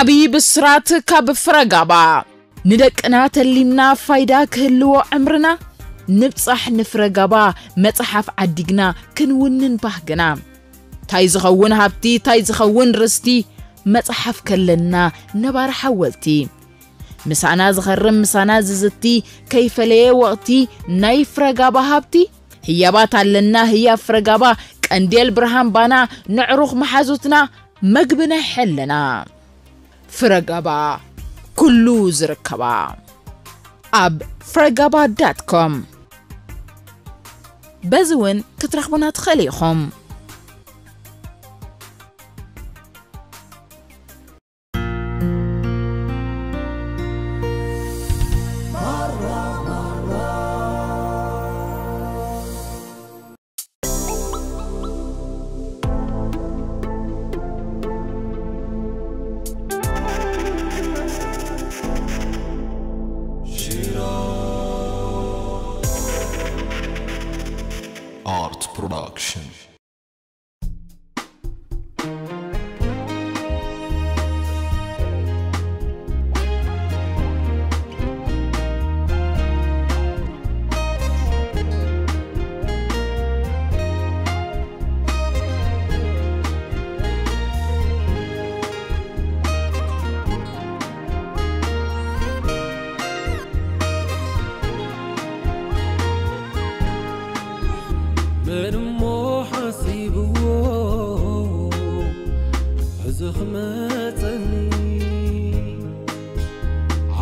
عبي بسرات كاب فرقابا ندقنا تلمنا فايدا كهلو عمرنا نبصح نفرقابا مصحف عدقنا كنونن بحقنا تايزخون هابتي تايزخون رستي مصحف كلنا نبار حولتي مسانا زخرم مسانا ززتي كيف ليه وقتي ناي فرقابا هابتي هي باتالنا هي فرقابا كانديل برهان بانا نعروخ محازوتنا مقبنا حلنا فرقابا كلو زركبا اب فرقابا.com بزون كترخبنا تخليخم Art Production.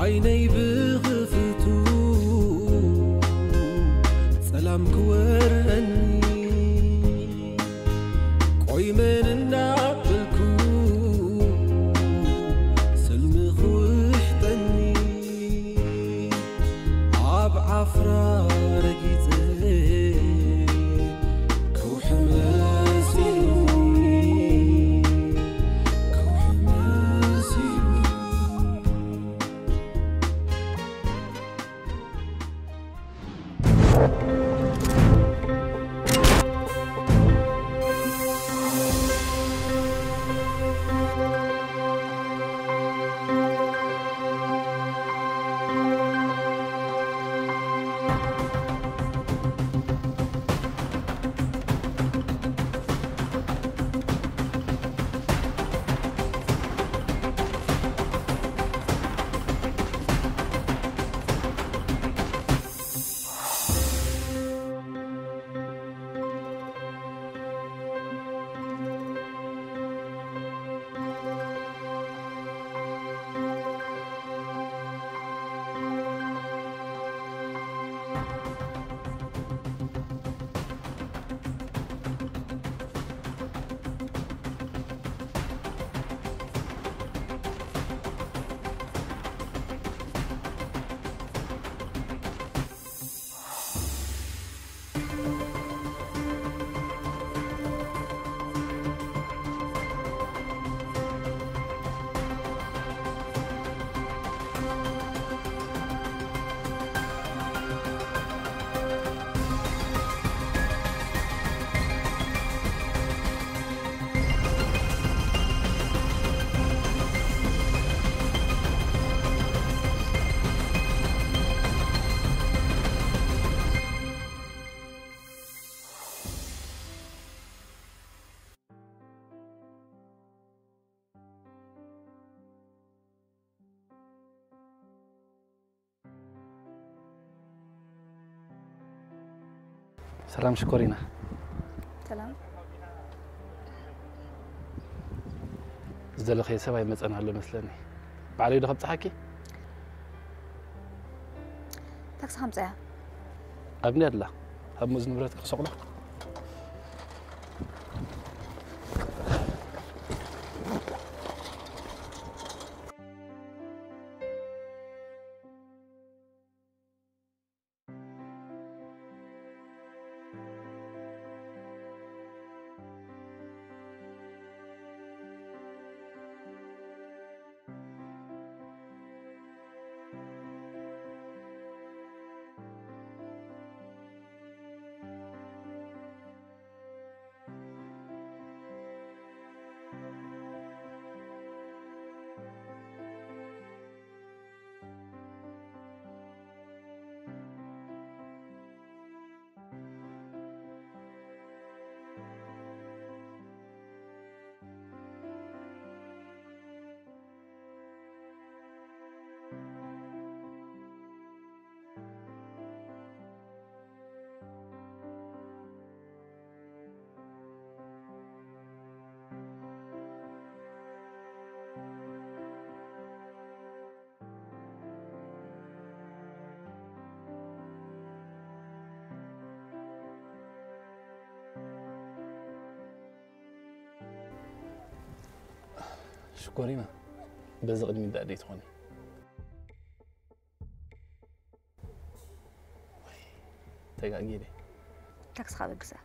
عيني بغفتو سلام كورني قوي من النعبلكو سلم خوحتني عب عفرا رقيتي كوح مسيرو كوح مسيرو سلام شكورينا سلام زدل خي سباي مصنا له مسلني بعلي دخل صحكي تاكس خمسة ابني الله اب مز نبرتك خصقله شكورينا بزغ قدمي دقدي تخوني تقاقيلي تاكس خابق قصة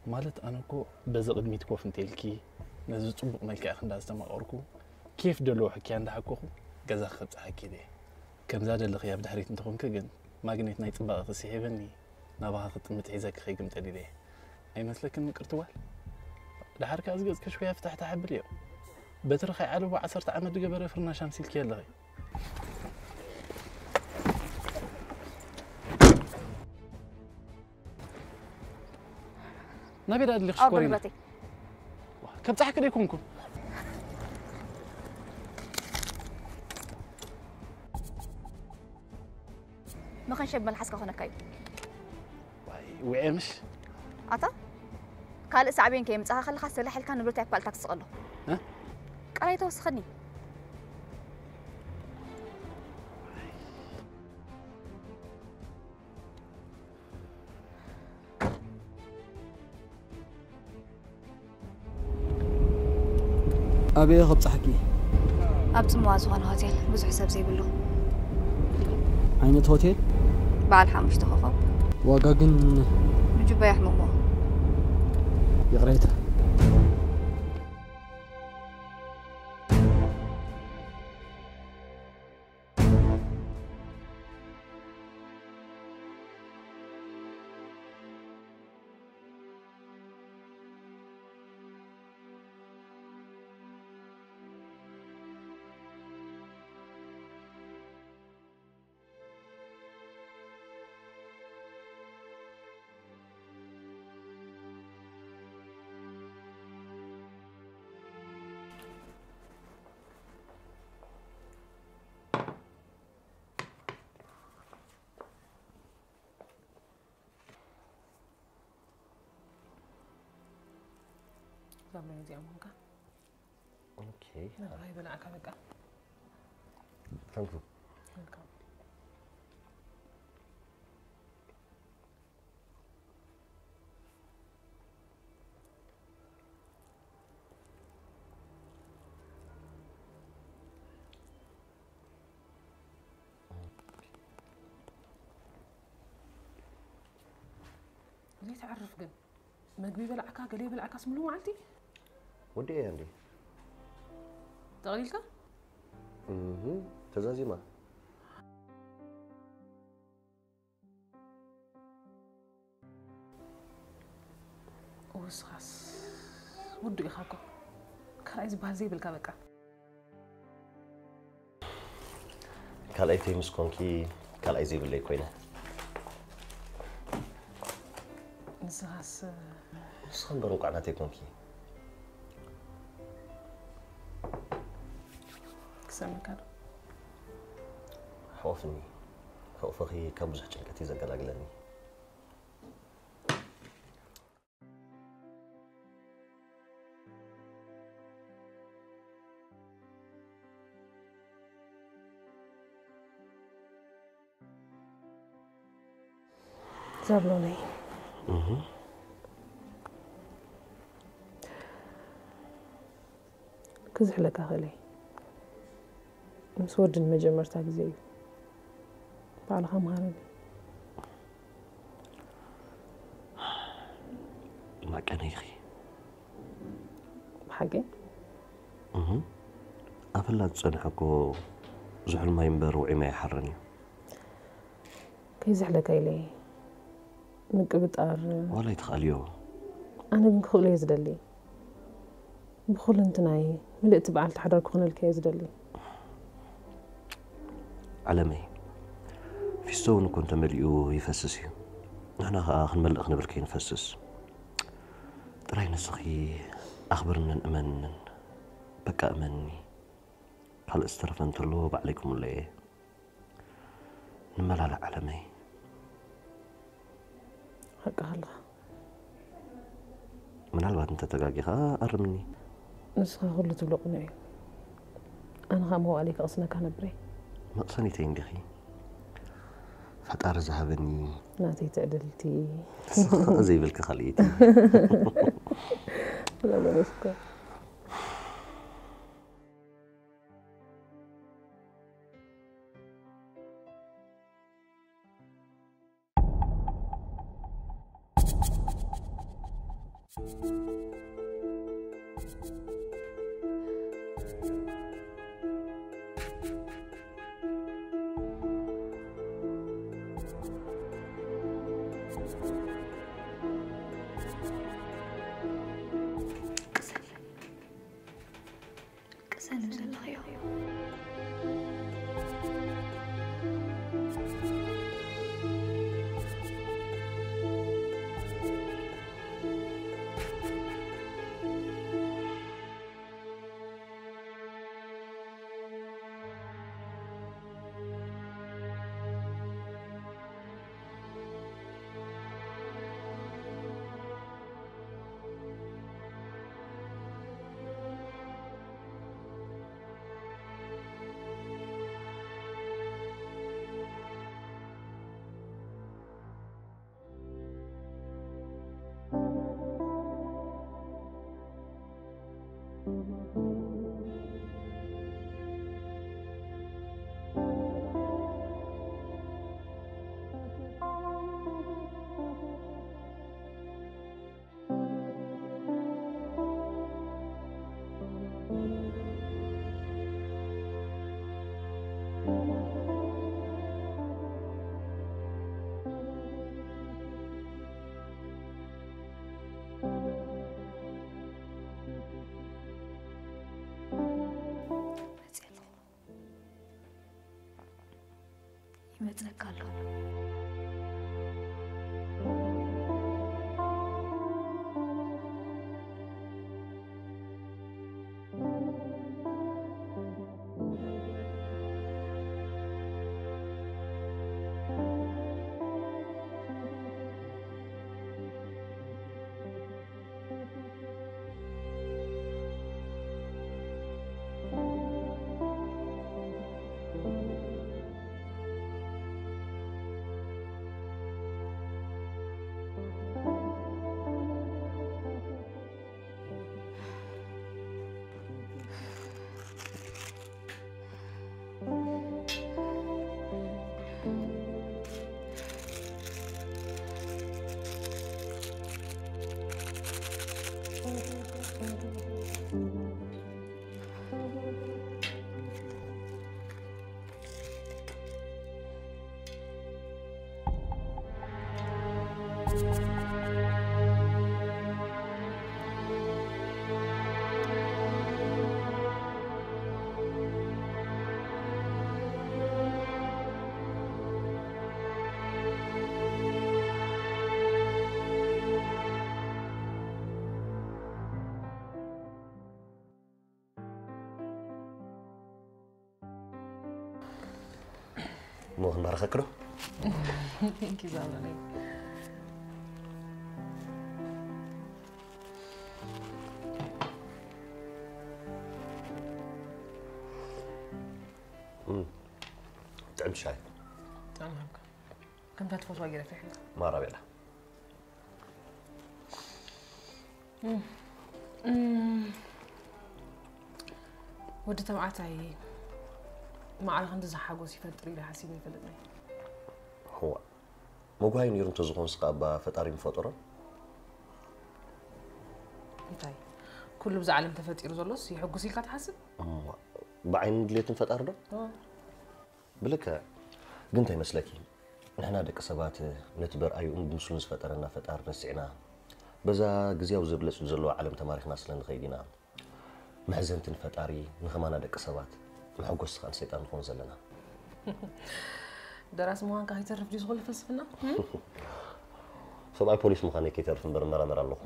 مالت أنا كو بزغ قدمي تكوف انتيلكي نزو صبق ملكي أخن داز تماقوركو كيف دلو حكي عند حكوخو قزا خبز حكي دي كم زاد اللي غياب دحريت انتخون كجن ما قنيت نايت بقى غسيحيبني نابها خط متعيزك خيقم تقلي دي أي مثلك إنك ارتوال لحرك أزقز كشوية فتحت حبريو بترخي علو بعصرت عمد قبر فرنا شمسي الكيل لغي نبي راد اللي خشكورينا كم تحكي لي يكونكم ما كان شاب ملحسك هنا كاي وعمش عطا قال ساعبين كي مصها خلي خاص لحل كان نبرتك بالتاكس تسقله ها قراي توسخني أبي خبز حكي أبز موازوان هوتيل بزح حساب زي بلو عينة هوتيل بعد حامش تخوخو وقاقن نجيب يحممو يغريتها زمان زي أمك. أوكي. هاي بناء كذا. ثانك يو. ليه تعرف قن؟ مقبي بلعكا قلي بلعكا سملو معلتي؟ ودي إيه عندي؟ تغليلك؟ تزازي ما وسخاس ودو يخاكو كراي زبال زي بالكابكا كالاي فيمس كونكي كالاي زي باللي كوينه نسخاس نسخن بروق عناتي كونكي كسر مكانه حوفني حوفخي كبزح ጭንቀት زقلاقلني زابلوني كزح لك أخلي مسود المجمرتا جزي بعد خمارني ما كان يخي حقي أفلا تصنحكو زحل ما ينبر وعي ما يحرني كيزح لك إلي نقبت ولا يتخاليو أنا بنخل يزدلي بخل انتناي ملئت بعل تحرك خون الكيز دلي علمي في السون كنت مليو يفسسي أنا أخن ملأ أخن بركي نفسس تراي نسخي أخبرنا أمن بكى أمني هل استرفنت له بعليكم اللي نملا لا علمي حق الله من هالوقت أنت تلاقيها أرمني نسخة كله تبلغني أنا غامو عليك أصلا كان بري ما صنيتين دخي فتار ذهبني ناتي تعدلتي زي بالك خليتي لا بنسكر ይመጽቃለሁ مو مرة خكره Thank you زماني تعمل شاي تمام كم تفوت واجرة في حنا ما رابع له ودي تبعتي ما على غند زحاجوس يفطر إلى حسيب يفلتني هو مو قاعد يرون تزغون سقابة فطاري مفطرة طيب كله بزعلم تفطير زلص يحجوس يلقى تحسب بعين دليت نفطر ده بلك قنت يمسلكي نحنا دك سبات نتبر أي بمسلم فطرنا فطار نسعنا بزا جزيا وزبلش زلوا علم تماريخنا سلنا خيدنا محزنت فطاري نخمانا دك سبات نحجوس خان سيطان نكون زلنا درس موان كهي تعرف جزء غل فلسفنا سبعي بوليس مخاني كي تعرف مرة الله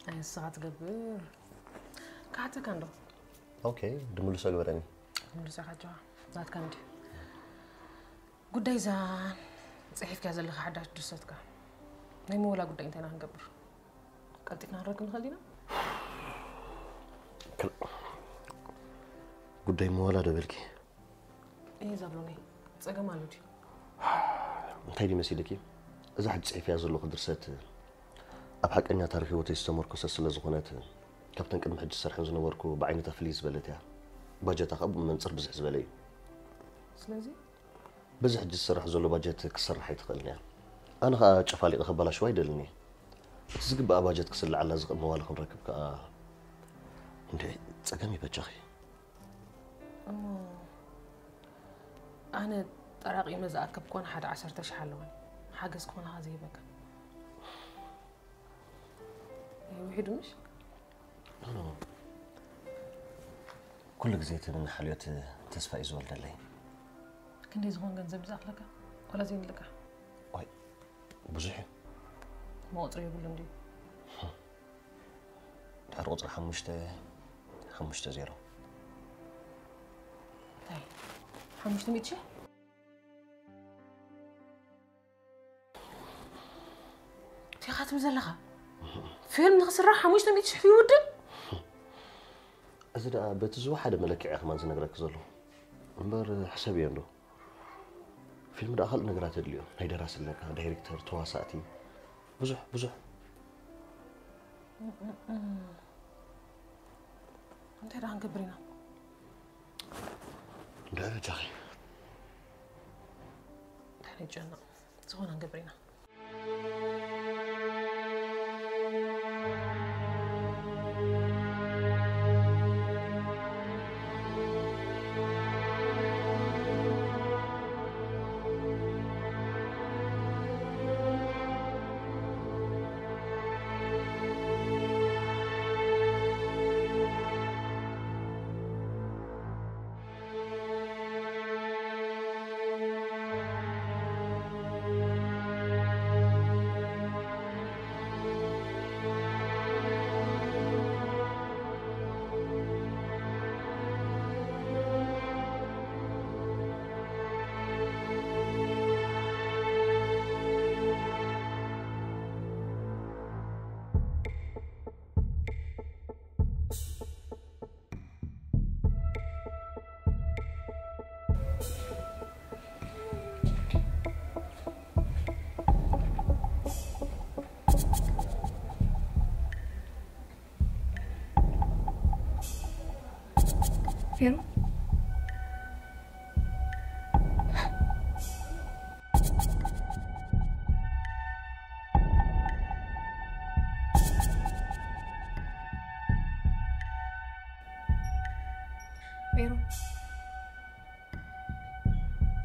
أي الساعة قبل كعتا كان له اوكي دملو ساق براني دملو ساق جوا ذات كان دي قد إذا صحيف كذا اللي خدش درستك نيمو ولا قد إنتنا هنقبر قلتك نهارك نخلينا قد مو ولا دبلكي إيه زبلوني تسأجا مالودي انتي مسيدكي إذا حد صحيف يا زلو درست أبحق أني تعرفي وتستمر قصص لزغونات كابتن قدم حج السرحن زنوركو بعين تفليس بلتها باجت أخب من صر بزح زبلي سلازي بزح حج السرح زلو باجت كسرح يتخلني أنا خا شفالي أخبلا شوي دلني تزق بقى باجت كسل على زق موال خم ركب كا أنت تسقمي بتشخي أنا طرقي مزاكب كون حد 10 شحالون حاجز كون هذه بك وحيد مش كل جزيت من حاليات تسفى إزوال دلي كنت يزغون جنزب زخلك ولا زين لك واي بزحي ما أطري يقول لهم دي تعرض حمشت زيرو طيب حمشت ميتشي تي خاتم زلخة فيلم نغسر حمشت ميتشي في ودن أزدا بتزوج حدا ملك يا أخي ما نزنقرك زلو مبر حسابي عنده فيلم داخل نقرات اليوم هي دراسة لك دايركتور تواصاتي بزح انت راح نقبرينا لا يا جاخي تاني جنة زغونا نقبرينا فيرو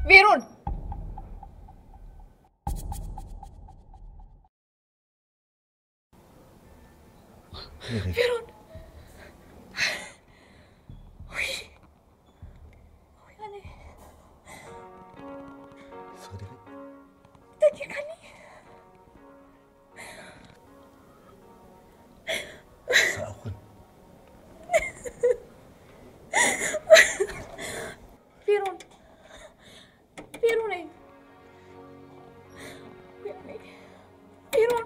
فيرون فيرون فيرون فيرون فيرون فيرون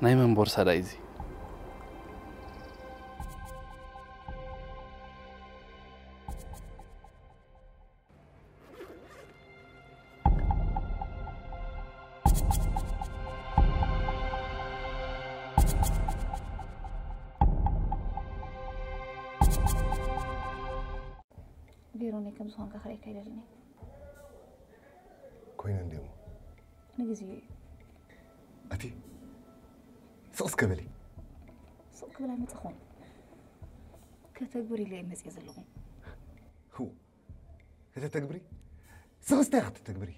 نايمن بورصة دايزي فيروني كم زهون كخري كيدلني كوين عندهم نجزي أتي سقس كبلي سوق بلا متخون كتجبري لي مسي زلهم هو كتجبري سغستي خت تجبري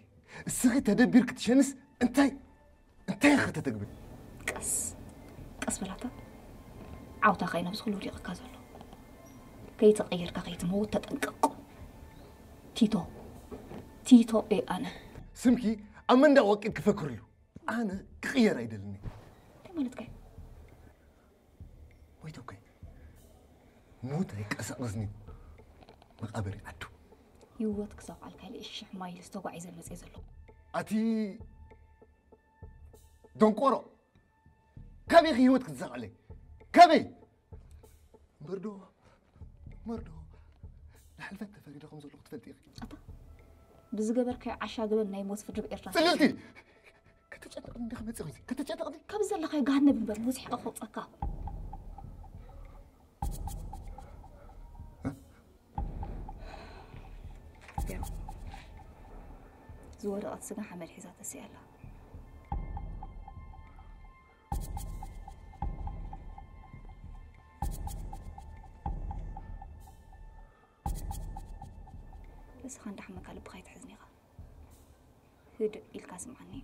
السغي تدبير كتشنس انتي خت تجبري قص بلاتا عاوتا خاينه بس كله دقيقه كازلو كي تغير كي تموت تتنقق تيتو اي انا سمكي امن دا وقت كفكر له انا كغير ايدلني مالتك ويتو كي موت هيك اسقزني مقابري عدو يوت كساق على كاي الشح مايل استوقع يزل مسي زلو اتي دونكورو كابي خيوت كتزق علي كابي مردو لحلفت فريدكم زلو تفلتي ابا بزغبرك عشا غبن ناي موت فدب ايرترا سللتي كتجدقني خمص غزي كتجدقني كابز الله خي غهنب بر موسح اخوصك زور أتصدق حمل حزات السيالة بس خان دحمك على بخيت حزني هدء الكاسم عني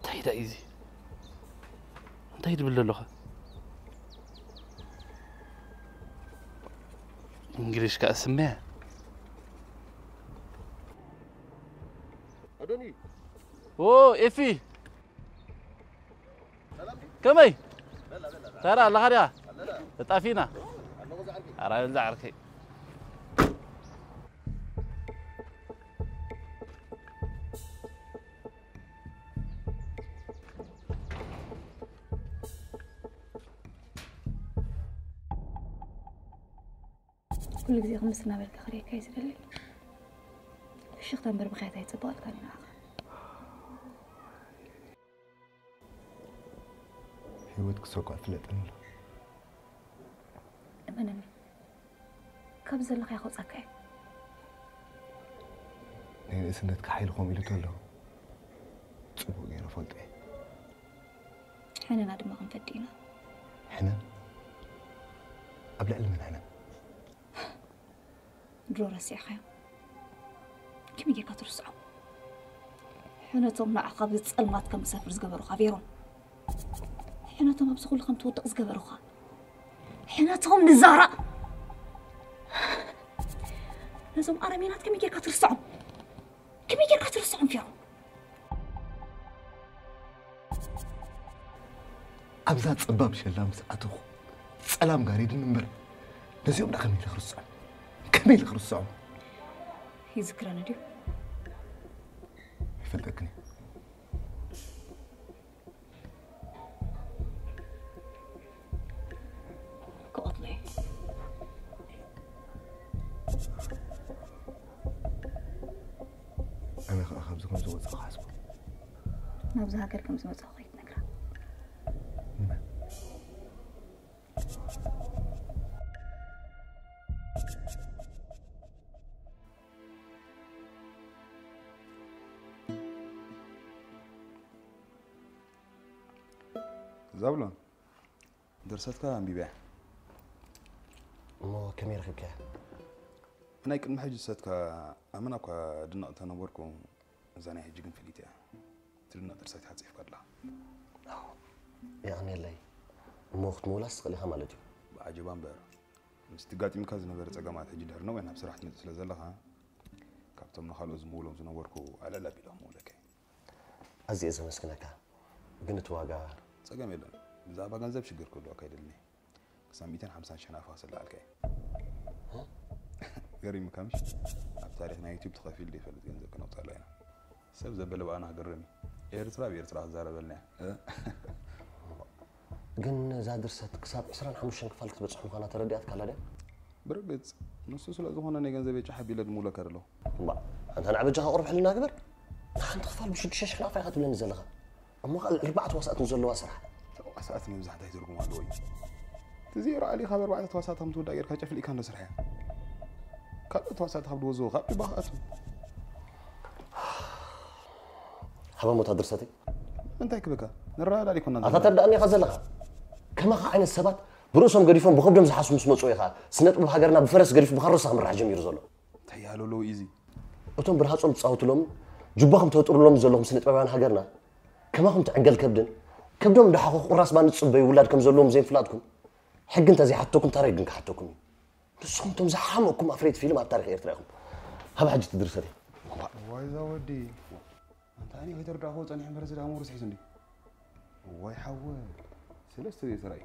تايدا ايزي تايد بالله انجليش كاسمع ادوني او افي كمي ترى الله غير طافينا ارا زعركي كل جزء خمسنا بالكخري كيس دليل الشيخ تنبر بخيتها يتصبغ كان يناخر هيوتك سوق عفلت الله أمنني كابز الله ياخذ زكاة نين اسندك حيلكم اللي تقول له تصبغ يا رفضي حنا نادم ما نفدينا حنا قبل من حنا درورس يا أخي كم يجي كترسعوا حنا توم عقب تصلمات كم مسافر زجبروا خبيرهم حنا توم بسخول خم توت زجبروا خا حنا توم نزارة لازم أرمينات كم يجي كترسعوا فيهم أبزات صباب شلام ساعته سلام قاريد النمبر لازم دخل ميل خرصعوا كميل خرصعوا يذكرنا دي يفلقني قاطلي أنا خبزكم زوج خاصكم نبزها كركم زوج خايت نقرأ زبلون درستك عم بيبيع مو كم يرخبك أنا يمكن محاجة ستك أمانك دنا تنوركم زاني هجيكم في ليتها تدنا درست حتصيف كلا يعني لي موخت مولاس خليها مالتي عجبان بير مستقاتي مكاز نبر تجمعات هجي دهرنا وين بصراحة نتسلزلها كابتن نخلص مولهم زنوركو على لا بيلهم مولك أزي إذا مسكنك قلت واقع سجى ميلان زعبا جنزب شجر كله أكيدلني قسم 250 شنا فاصل على ها غير مكمش بتاريخنا يوتيوب تخافي اللي فلت جنزب كنا طالعين سب زبلوا أنا قررني إيرترا زاربلنا جن زادر ست كساب إسران حمشان كفالك بتصحون خانة ترديات كلا ده برقت نص سلا زهونا نجنزب يجحب يلد مولا كرلو ما أنت أنا عبد قرب حلنا كبر أنت خفال بشد شش حنا في خاتم نزلها أما قال 4 وسائط نزل له أسرع وسائط من زحته يزرقوا مع دوي تزير علي خبر 4 وسائطهم تود أجر كشف اللي كان نسرحه كل وسائط خبر وزوه خبر بخاتم حبا متدرستي انت يكبك نرى لا يكون أتتردأني غزلها كما عين السبات برؤسهم قريفهم بخبدهم زحاسو مسمصوا يخا سنت بهاجرنا بفرس قريف بخرص امر حجم يرزلو تيالو لو ايزي أتوم برهاصهم تصاوت لهم جباهم توتر لهم زلهم سنت بابان هاجرنا كما هم تعنقل كبدن كبدهم ده حقوق راس ما نتصبي ولادكم زلهم زين فلاتكم حق انت زي حتوكم تاريخ انك حتوكم نسخم توم زحمكم افريد فيلم على تاريخ ايرتراكم هبا حاجه تدرس لي واي زودي انت اني هيتر داخو صنيح مرز دامو رسحي سندي واي حول سلسته دي سراي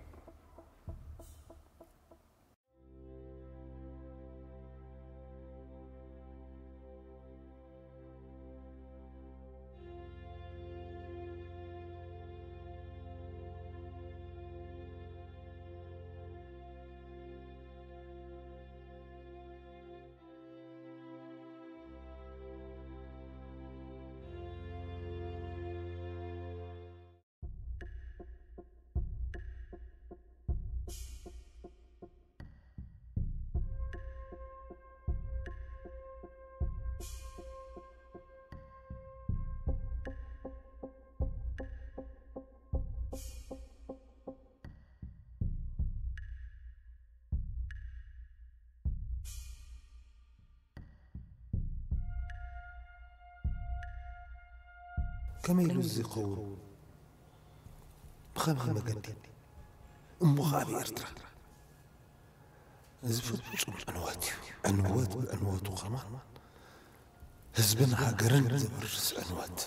كما يلزي قول بخمها مقدين أمو خابي إرترا زفت أنوات بأنوات وخما هزبن عقرن زبرس أنوات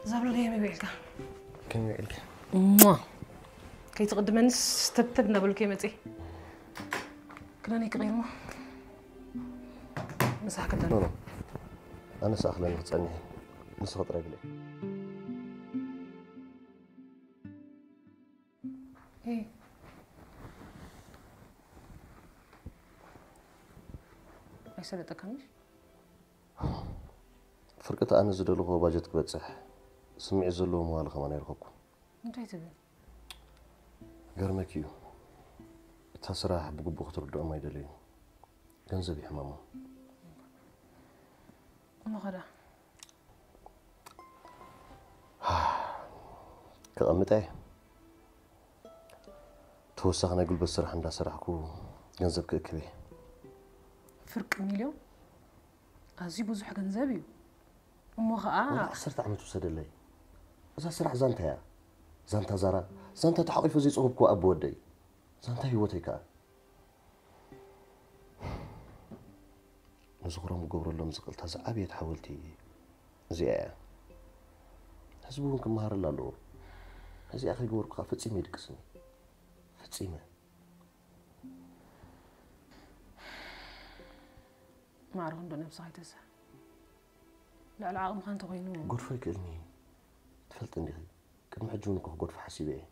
زابلو ليه مبيعك كم يعلك كي تقدمن استبتب نبل كيمتي كنا نيك غير ما مساحة كده أنا سأخلي نتصني نسخط رجلي إيه إيش هذا تكمل فرقة أنا زدلو هو باجت كبتصح سمعي زلو موال خمان يرخبكم أنت يتبين قرمكيو تسرح بقبو تردو ما يدلي جنزبي حمامه ما غدا كقمتي توسخنا قلب السرح عند سرحكو جنزب كأكبي فرق مليون أزي بزح جنزبي وما صرت عم توسد لي إذا سرح زانتها زانتا زرا زانتا تحقيف زي صوبكو أبو ودي زانتا هيوتيكا نزغرهم قبر لهم زقلت هذا أبي تحاولتي زي حسبون كم مهار لالو هذي أخي قبر قافت سيمي دكسني فتسيمة ما أعرف عندنا بصحيح تسا لا العاقم خان تغينون غرفة كلني تفلت عندي كم حجونك غرفة حسيبة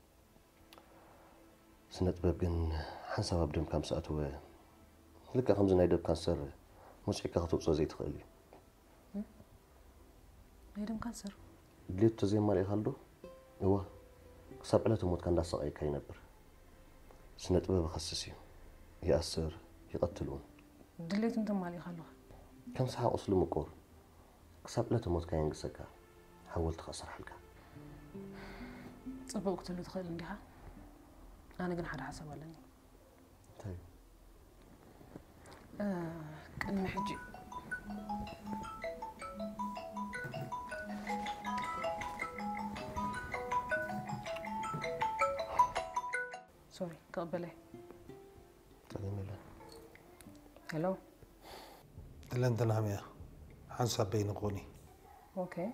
سنة بابن حنسا بدم كم ساعة هو لك خمس نايدب كانسر مش هيك خطوب صوزيت خالي نايدب كانسر دليت تزين مالي خالدو هو كسب على تموت كان داسق أي كاي نبر سنة باب خصصي يأسر يقتلون دليت انت مالي خالو كم ساعة أصل مقور كسب على تموت كاين قسكا حاولت خسر حلقة صبوا قتلوا تخيل عندها أنا قن حدا حسب ولا طيب كأني حجي سوري قبله تقبله هلو لندن هميا حنسب بين غوني اوكي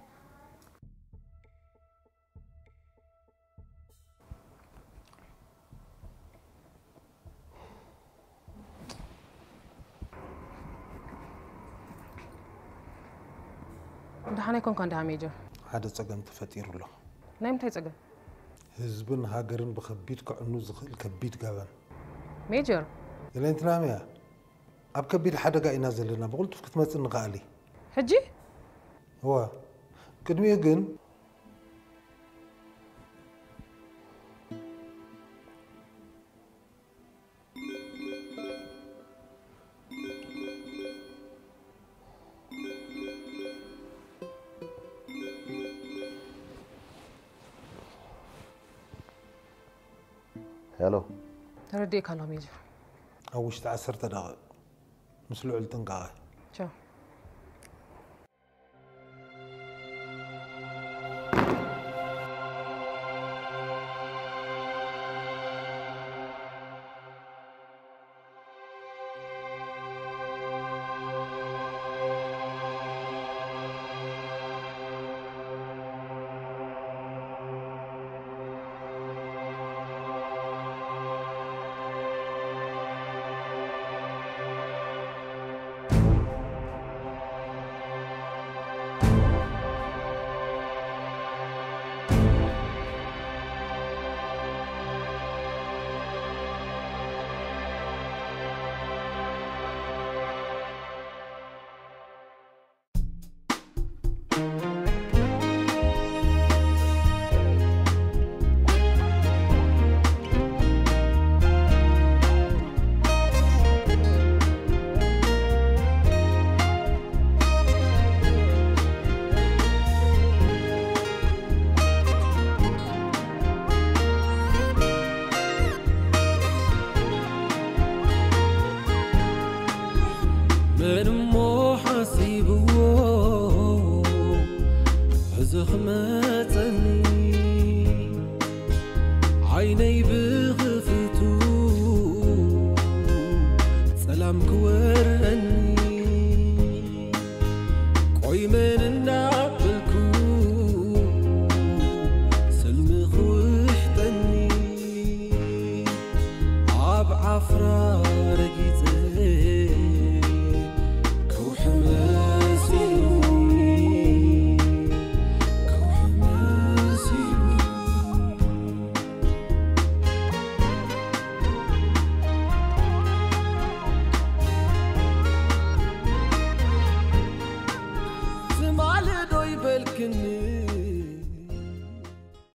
دحنا يكون كان داميجو هذا صقم تفطير له نايم تاي صقم حزبن هاجرن بخبيت كعنو زخل كبيت غابن ميجر لين تنامي أب كبير حدا قاعد ينزل لنا بقولت فكت ما تنقالي حجي هو قدمي جن هلو ترديك على ميجر أوش تعسرت دقائق مسلوع التنقاي شو عيني بغفتو سلام كوي